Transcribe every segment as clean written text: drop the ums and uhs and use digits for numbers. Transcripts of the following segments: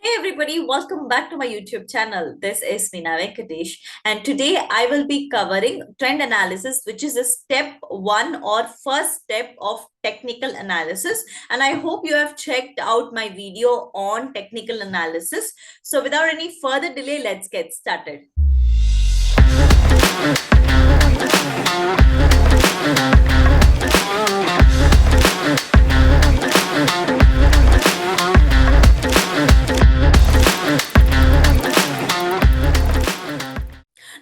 Hey everybody, welcome back to my YouTube channel. This is Meena Venkatesh, and today I will be covering trend analysis, which is a step one or first step of technical analysis. And I hope you have checked out my video on technical analysis. So without any further delay, let's get started.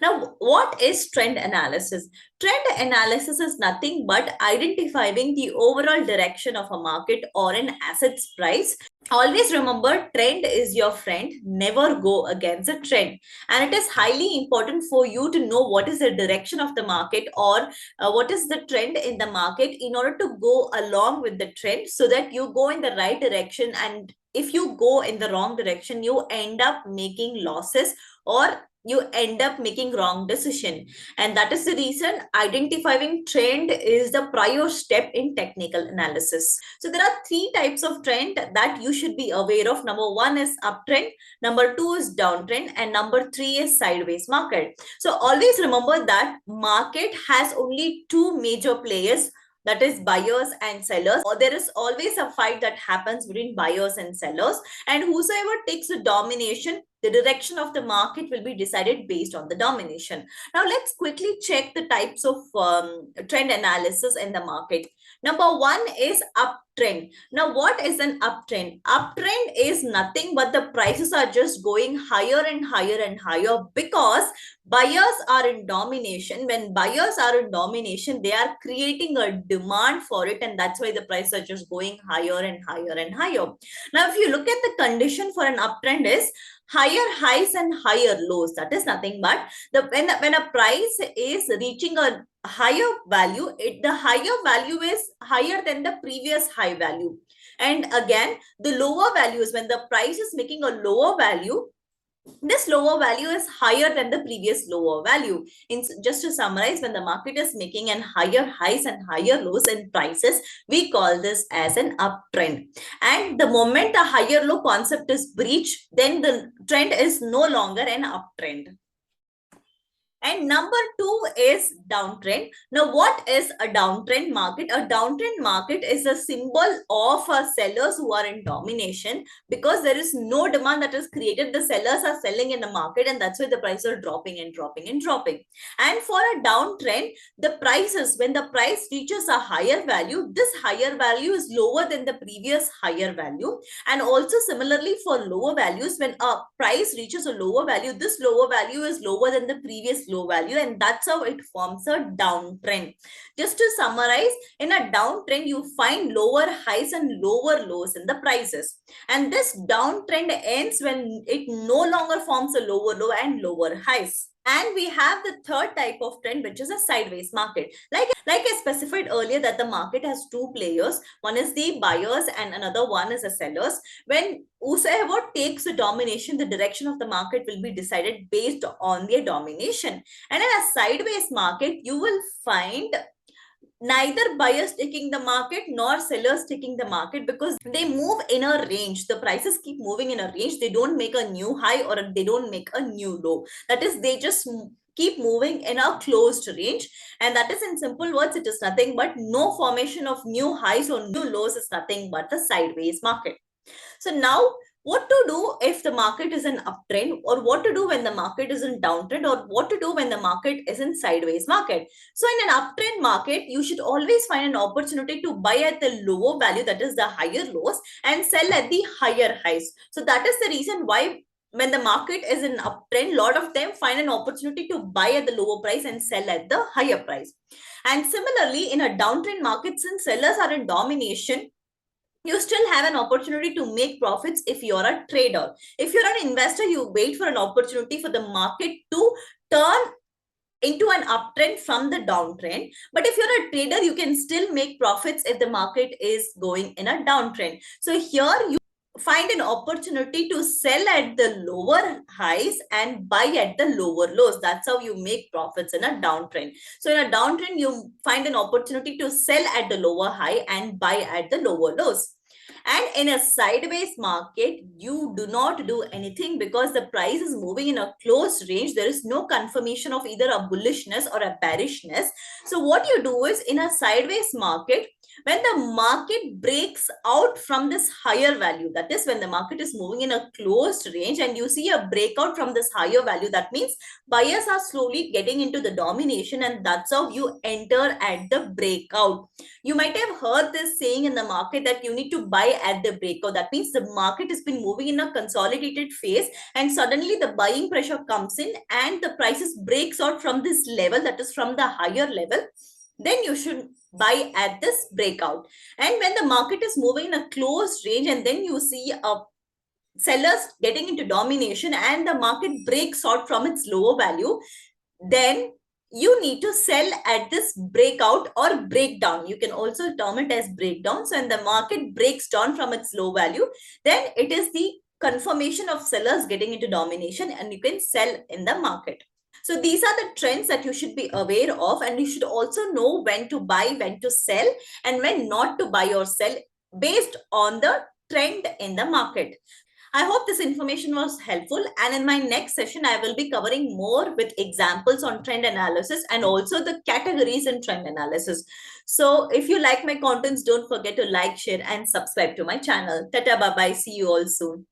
Now, what is trend analysis? Trend analysis is nothing but identifying the overall direction of a market or an asset's price. Always remember, trend is your friend. Never go against the trend. And it is highly important for you to know what is the direction of the market or what is the trend in the market in order to go along with the trend so that you go in the right direction. And if you go in the wrong direction, you end up making losses or you end up making wrong decision. And that is the reason identifying trend is the prior step in technical analysis. So there are three types of trend that you should be aware of. Number one is uptrend, number two is downtrend, and number three is sideways market. So always remember that market has only two major players, that is buyers and sellers, or there is always a fight that happens between buyers and sellers, and whosoever takes the domination, the direction of the market will be decided based on the domination. Now let's quickly check the types of trend analysis in the market. Number one is uptrend. Now what is an uptrend? Uptrend is nothing but the prices are just going higher and higher and higher because buyers are in domination. When buyers are in domination, they are creating a demand for it, and that's why the prices are just going higher and higher and higher. Now if you look at the condition for an uptrend is higher highs and higher lows. That is nothing but when a price is reaching a higher value, the higher value is higher than the previous high value. And again, the lower value is when the price is making a lower value, this lower value is higher than the previous lower value. Just to summarize, when the market is making an higher highs and higher lows in prices, we call this as an uptrend. And the moment the higher low concept is breached, then the trend is no longer an uptrend. And number two is downtrend. Now, what is a downtrend market? A downtrend market is a symbol of sellers who are in domination because there is no demand that is created. The sellers are selling in the market, and that's why the prices are dropping and dropping and dropping. And for a downtrend, the prices, when the price reaches a higher value, this higher value is lower than the previous higher value. And also similarly for lower values, when a price reaches a lower value, this lower value is lower than the previous low value, and that's how it forms a downtrend. Just to summarize, in a downtrend, you find lower highs and lower lows in the prices. And this downtrend ends when it no longer forms a lower low and lower highs. And we have the third type of trend, which is a sideways market. Like I specified earlier that the market has two players. One is the buyers and another one is the sellers. When whosoever takes the domination, the direction of the market will be decided based on their domination. And in a sideways market, you will find neither buyers taking the market nor sellers taking the market because they move in a range. The prices keep moving in a range. They don't make a new high or they don't make a new low. That is, they just keep moving in a closed range. And that is, in simple words, it is nothing but no formation of new highs or new lows is nothing but the sideways market. So now, what to do if the market is in uptrend, or what to do when the market is in downtrend, or what to do when the market is in sideways market? So in an uptrend market, you should always find an opportunity to buy at the lower value, that is the higher lows, and sell at the higher highs. So that is the reason why when the market is in uptrend, a lot of them find an opportunity to buy at the lower price and sell at the higher price. And similarly, in a downtrend market, since sellers are in domination, you still have an opportunity to make profits if you're a trader. If you're an investor, you wait for an opportunity for the market to turn into an uptrend from the downtrend. But if you're a trader, you can still make profits if the market is going in a downtrend. So here you find an opportunity to sell at the lower highs and buy at the lower lows. That's how you make profits in a downtrend. So in a downtrend, you find an opportunity to sell at the lower high and buy at the lower lows. And in a sideways market, you do not do anything because the price is moving in a closed range. There is no confirmation of either a bullishness or a bearishness. So what you do is, in a sideways market, when the market breaks out from this higher value, that is when the market is moving in a closed range and you see a breakout from this higher value, that means buyers are slowly getting into the domination, and that's how you enter at the breakout. You might have heard this saying in the market that you need to buy at the breakout. That means the market has been moving in a consolidated phase and suddenly the buying pressure comes in and the prices breaks out from this level, that is from the higher level. Then you should buy at this breakout. And when the market is moving in a closed range and then you see a sellers getting into domination and the market breaks out from its lower value, then you need to sell at this breakout or breakdown. You can also term it as breakdown. So when the market breaks down from its low value, then it is the confirmation of sellers getting into domination and you can sell in the market. So these are the trends that you should be aware of, and you should also know when to buy, when to sell, and when not to buy or sell based on the trend in the market. I hope this information was helpful, and in my next session, I will be covering more with examples on trend analysis and also the categories in trend analysis. So if you like my contents, don't forget to like, share, and subscribe to my channel. Tata, bye bye. See you all soon.